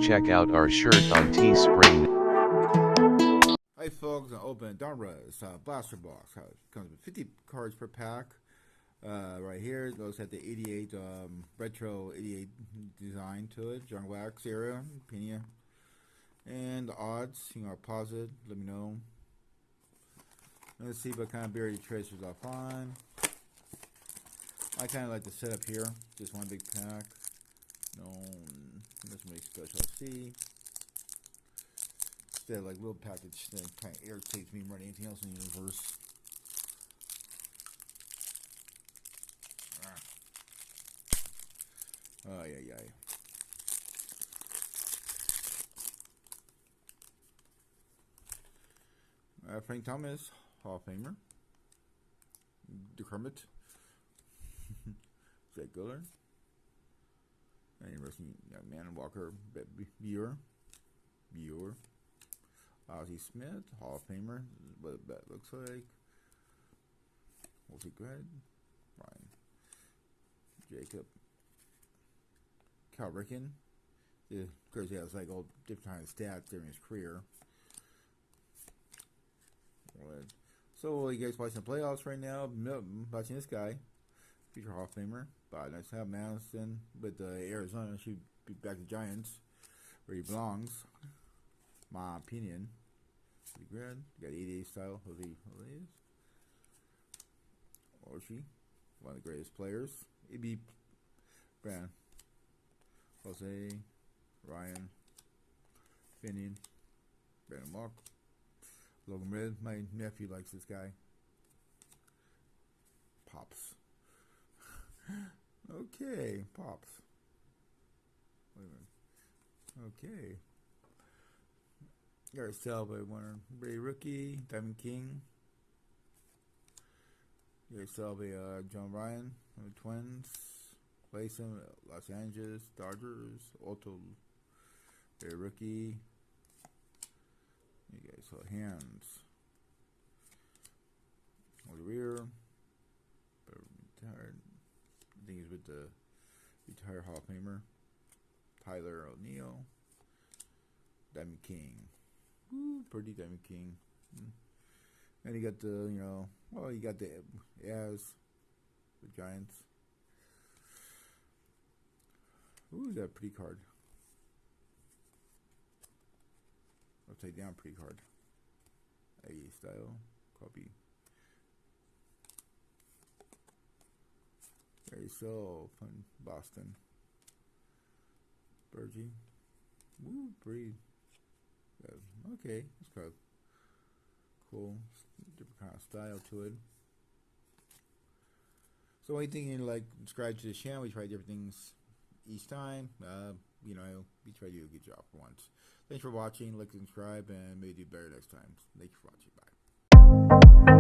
check out our shirt on Teespring. Hi folks, I open Donruss blaster box. It comes with 50 cards per pack. Right here, those had the 88 retro 88 design to it, John Wax era, Pena, and the odds. Pause it. Let me know. Let's see what kind of buried tracers I'll find. I kind of like the setup here, just one big pack. No, doesn't make special. See. Instead of like little package that kind of irritates me more than anything else in the universe. Oh, yeah. Frank Thomas, Hall of Famer. The Kermit. Jake Guller. Interesting young man, Walker Bueller. Ozzie Smith, Hall of Famer. This is what that looks like. Wolfie Grad. Ryan. Jacob. Cal Ripken. Of course, he has like all different kinds of stats during his career. So, you guys watching the playoffs right now? Watching this guy, future Hall of Famer. But nice to have Madison with Arizona. Should be back to Giants, where he belongs. My opinion. Pretty good. Got 88 style. Jose Orshi, one of the greatest players. E.B. Brand. Jose, Ryan, Finian, Brandon Mark, Logan Red. My nephew likes this guy. Pops. Okay, Pops. Wait a minute. Okay. Garrett Selby, winner. Brady Rookie, Diamond King. Garrett Selby, John Ryan, Twins. Clayson, Los Angeles Dodgers, Otto, their rookie. You guys saw hands. On the rear, but retired. I think he's with the retired Hall of Famer. Tyler O'Neill, Diamond King. Ooh, pretty Diamond King. And you got the, you got the Giants. Ooh, that pretty card. Upside down pretty card. A style. Copy. Very so fun. Boston. Bergie. Ooh, pretty. Okay, it's kind of cool. Different kind of style to it. So anything you like, subscribe to the channel. We try different things each time. We try to do a good job for once. Thanks for watching. Like, subscribe, and maybe do better next time. Thank you for watching. Bye.